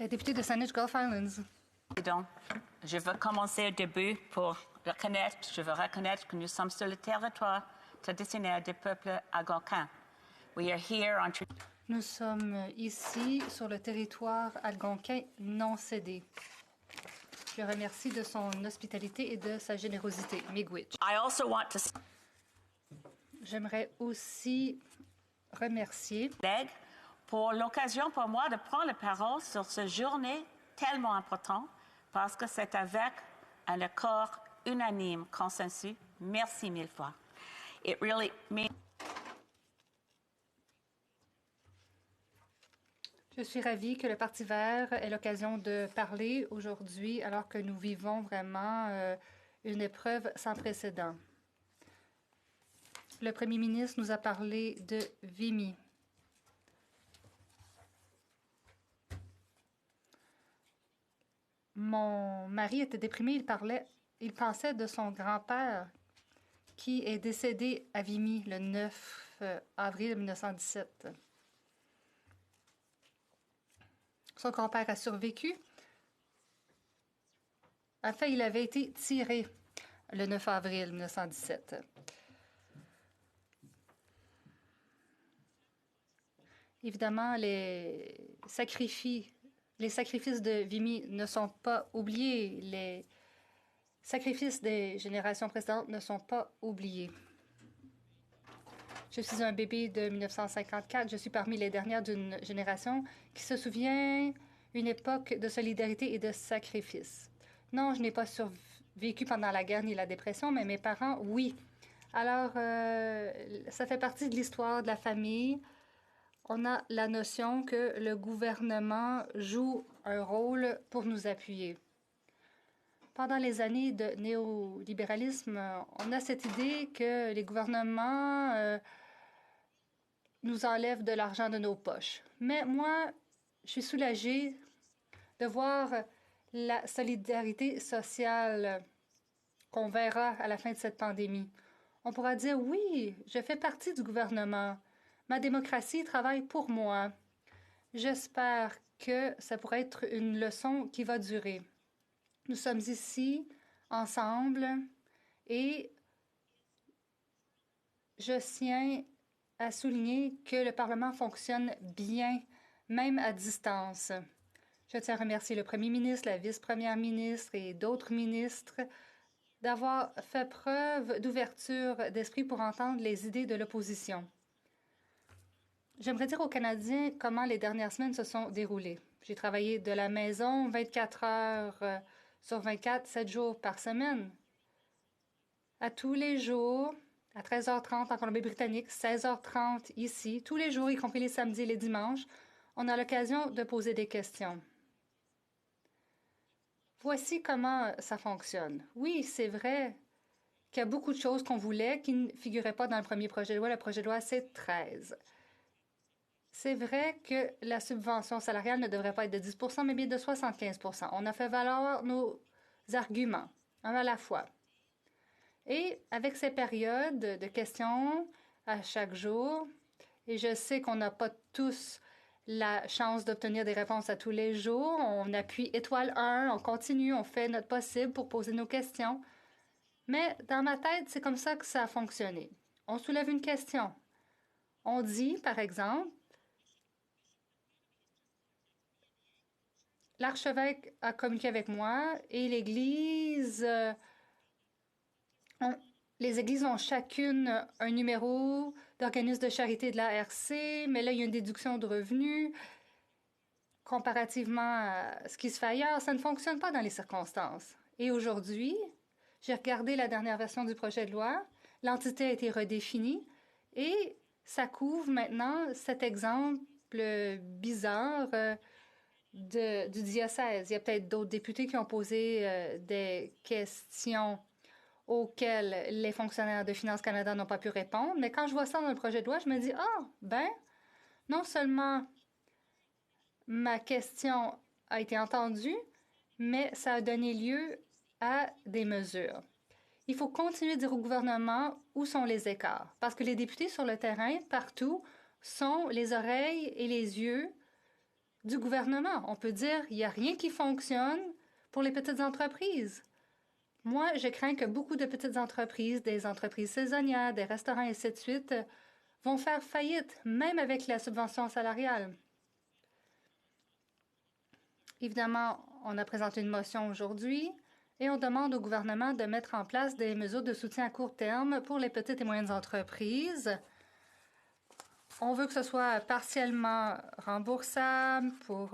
La députée de Saanich Gulf Islands. Président, je veux commencer au début pour je veux reconnaître que nous sommes sur le territoire traditionnel du peuple algonquin. We are here on... Nous sommes ici sur le territoire algonquin non cédé. Je le remercie de son hospitalité et de sa générosité. Miigwech. I also want to... J'aimerais aussi remercier pour l'occasion pour moi de prendre la parole sur cette journée tellement importante parce que c'est avec un accord unanime, consensus. Merci mille fois. It really means... Je suis ravie que le Parti vert ait l'occasion de parler aujourd'hui alors que nous vivons vraiment une épreuve sans précédent. Le premier ministre nous a parlé de Vimy. Mon mari était déprimé. Il pensait de son grand-père qui est décédé à Vimy le 9 avril 1917. Son grand-père a survécu. En fait, il avait été tiré le 9 avril 1917. Évidemment, les sacrifices de Vimy ne sont pas oubliés. Les sacrifices des générations précédentes ne sont pas oubliés. Je suis un bébé de 1954. Je suis parmi les dernières d'une génération qui se souvient d'une époque de solidarité et de sacrifice. Non, je n'ai pas survécu pendant la guerre ni la dépression, mais mes parents, oui. Alors, ça fait partie de l'histoire de la famille. On a la notion que le gouvernement joue un rôle pour nous appuyer. Pendant les années de néolibéralisme, on a cette idée que les gouvernements nous enlèvent de l'argent de nos poches. Mais moi, je suis soulagée de voir la solidarité sociale qu'on verra à la fin de cette pandémie. On pourra dire, oui, je fais partie du gouvernement. Ma démocratie travaille pour moi. J'espère que ça pourrait être une leçon qui va durer. Nous sommes ici, ensemble, et je tiens à souligner que le Parlement fonctionne bien, même à distance. Je tiens à remercier le Premier ministre, la vice-première ministre et d'autres ministres d'avoir fait preuve d'ouverture d'esprit pour entendre les idées de l'opposition. J'aimerais dire aux Canadiens comment les dernières semaines se sont déroulées. J'ai travaillé de la maison 24 heures sur 24, 7 jours par semaine. À tous les jours, à 13h30 en Colombie-Britannique, 16h30 ici, tous les jours, y compris les samedis et les dimanches, on a l'occasion de poser des questions. Voici comment ça fonctionne. Oui, c'est vrai qu'il y a beaucoup de choses qu'on voulait qui ne figuraient pas dans le premier projet de loi. Le projet de loi C-13. C'est vrai que la subvention salariale ne devrait pas être de 10 mais bien de 75 On a fait valoir nos arguments, un à la fois. Et avec ces périodes de questions à chaque jour, et je sais qu'on n'a pas tous la chance d'obtenir des réponses à tous les jours, on appuie étoile 1, on continue, on fait notre possible pour poser nos questions. Mais dans ma tête, c'est comme ça que ça a fonctionné. On soulève une question. On dit, par exemple, l'archevêque a communiqué avec moi et l'Église... les églises ont chacune un numéro d'organisme de charité de l'ARC, mais là, il y a une déduction de revenus. Comparativement à ce qui se fait ailleurs, ça ne fonctionne pas dans les circonstances. Et aujourd'hui, j'ai regardé la dernière version du projet de loi. L'entité a été redéfinie et ça couvre maintenant cet exemple bizarre du diocèse. Il y a peut-être d'autres députés qui ont posé des questions auxquelles les fonctionnaires de Finances Canada n'ont pas pu répondre. Mais quand je vois ça dans le projet de loi, je me dis, non seulement ma question a été entendue, mais ça a donné lieu à des mesures. Il faut continuer de dire au gouvernement où sont les écarts, parce que les députés sur le terrain, partout, sont les oreilles et les yeux du gouvernement. On peut dire qu'il n'y a rien qui fonctionne pour les petites entreprises. Moi, je crains que beaucoup de petites entreprises, des entreprises saisonnières, des restaurants et ainsi de suite, vont faire faillite, même avec la subvention salariale. Évidemment, on a présenté une motion aujourd'hui et on demande au gouvernement de mettre en place des mesures de soutien à court terme pour les petites et moyennes entreprises. On veut que ce soit partiellement remboursable pour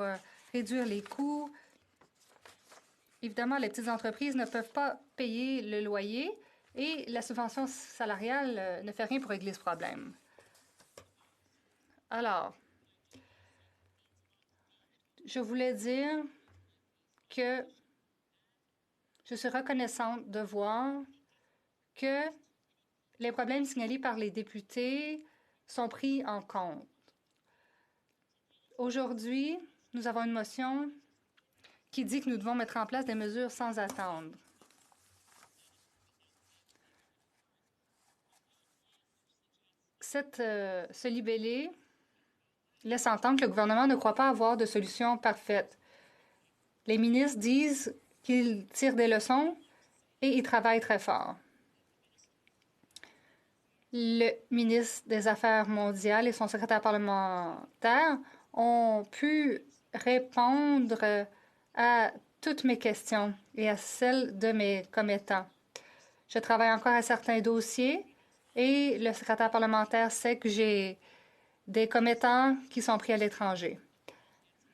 réduire les coûts. Évidemment, les petites entreprises ne peuvent pas payer le loyer et la subvention salariale ne fait rien pour régler ce problème. Alors, je voulais dire que je suis reconnaissante de voir que les problèmes signalés par les députés sont pris en compte. Aujourd'hui, nous avons une motion qui dit que nous devons mettre en place des mesures sans attendre. Ce libellé laisse entendre que le gouvernement ne croit pas avoir de solution parfaite. Les ministres disent qu'ils tirent des leçons et ils travaillent très fort. Le ministre des Affaires mondiales et son secrétaire parlementaire ont pu répondre à toutes mes questions et à celles de mes commettants. Je travaille encore à certains dossiers et le secrétaire parlementaire sait que j'ai des commettants qui sont pris à l'étranger.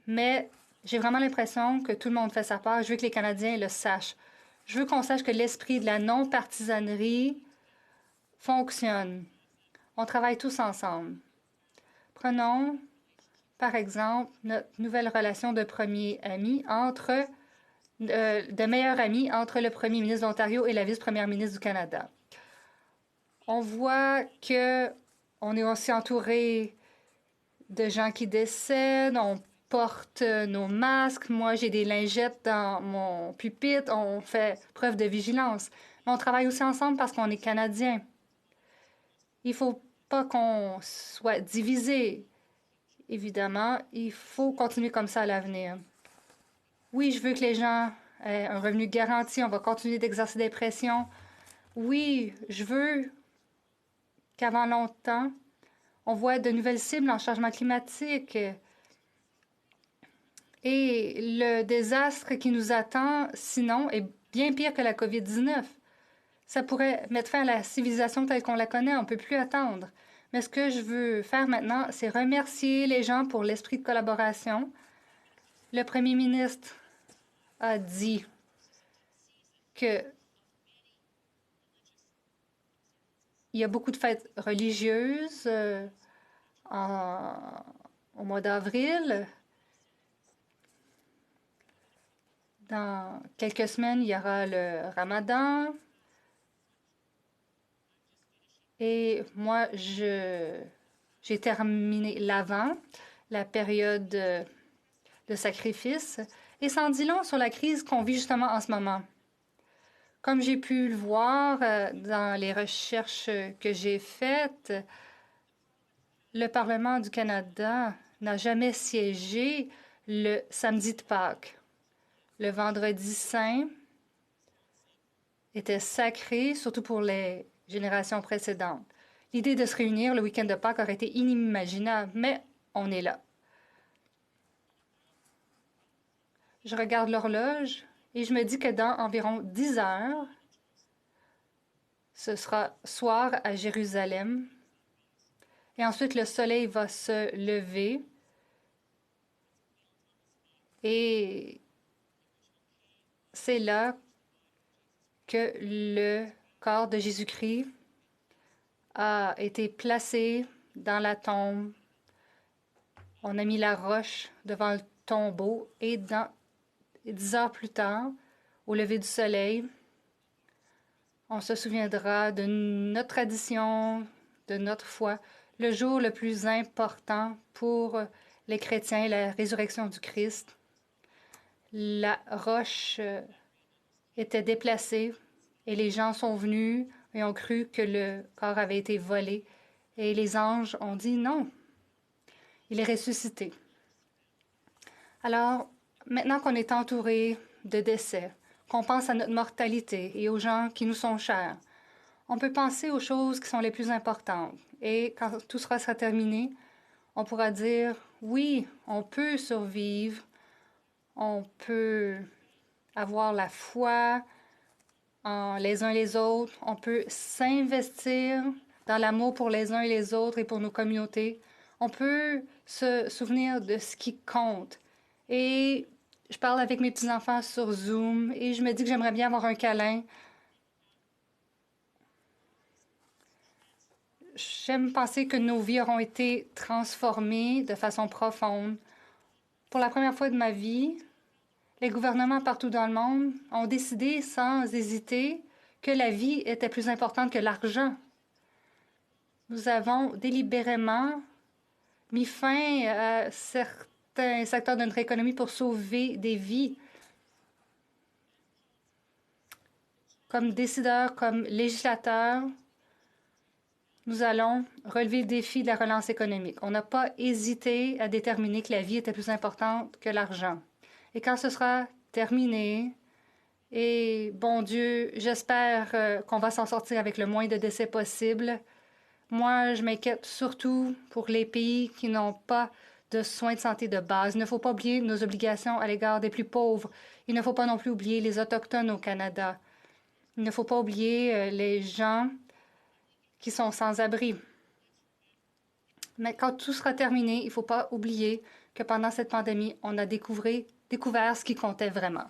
Mais j'ai vraiment l'impression que tout le monde fait sa part. Je veux que les Canadiens le sachent. Je veux qu'on sache que l'esprit de la non-partisanerie fonctionne. On travaille tous ensemble. Prenons, par exemple, notre nouvelle relation de premier ami de meilleurs amis entre le premier ministre de l'Ontario et la vice-première ministre du Canada. On voit que on est aussi entouré de gens qui décèdent, on porte nos masques. Moi, j'ai des lingettes dans mon pupitre. On fait preuve de vigilance. Mais on travaille aussi ensemble parce qu'on est Canadiens. Il ne faut pas qu'on soit divisés. Évidemment, il faut continuer comme ça à l'avenir. Oui, je veux que les gens aient un revenu garanti. On va continuer d'exercer des pressions. Oui, je veux qu'avant longtemps, on voit de nouvelles cibles en changement climatique. Et le désastre qui nous attend, sinon, est bien pire que la COVID-19. Ça pourrait mettre fin à la civilisation telle qu'on la connaît. On ne peut plus attendre. Mais ce que je veux faire maintenant, c'est remercier les gens pour l'esprit de collaboration. Le premier ministre a dit que il y a beaucoup de fêtes religieuses au mois d'avril. Dans quelques semaines, il y aura le Ramadan. Et moi, j'ai terminé l'Avent, la période de sacrifice. Et ça en dit long sur la crise qu'on vit justement en ce moment. Comme j'ai pu le voir dans les recherches que j'ai faites, le Parlement du Canada n'a jamais siégé le samedi de Pâques. Le vendredi saint était sacré, surtout pour les générations précédentes. L'idée de se réunir le week-end de Pâques aurait été inimaginable, mais on est là. Je regarde l'horloge et je me dis que dans environ 10 heures, ce sera soir à Jérusalem. Et ensuite, le soleil va se lever. Et c'est là que le corps de Jésus-Christ a été placé dans la tombe. On a mis la roche devant le tombeau et 10 heures plus tard, au lever du soleil, on se souviendra de notre tradition, de notre foi, le jour le plus important pour les chrétiens, la résurrection du Christ. La roche était déplacée et les gens sont venus et ont cru que le corps avait été volé. Et les anges ont dit non, il est ressuscité. Alors, maintenant qu'on est entouré de décès, qu'on pense à notre mortalité et aux gens qui nous sont chers, on peut penser aux choses qui sont les plus importantes. Et quand tout sera terminé, on pourra dire, oui, on peut survivre, on peut avoir la foi en les uns les autres, on peut s'investir dans l'amour pour les uns et les autres et pour nos communautés. On peut se souvenir de ce qui compte. Et je parle avec mes petits-enfants sur Zoom et je me dis que j'aimerais bien avoir un câlin. J'aime penser que nos vies auront été transformées de façon profonde. Pour la première fois de ma vie, les gouvernements partout dans le monde ont décidé sans hésiter que la vie était plus importante que l'argent. Nous avons délibérément mis fin à certains secteurs de notre économie pour sauver des vies. Comme décideurs, comme législateurs, nous allons relever le défi de la relance économique. On n'a pas hésité à déterminer que la vie était plus importante que l'argent. Et quand ce sera terminé, et bon Dieu, j'espère qu'on va s'en sortir avec le moins de décès possible. Moi, je m'inquiète surtout pour les pays qui n'ont pas de soins de santé de base. Il ne faut pas oublier nos obligations à l'égard des plus pauvres. Il ne faut pas non plus oublier les Autochtones au Canada. Il ne faut pas oublier les gens qui sont sans abri. Mais quand tout sera terminé, il ne faut pas oublier que pendant cette pandémie, on a découvert ce qui comptait vraiment.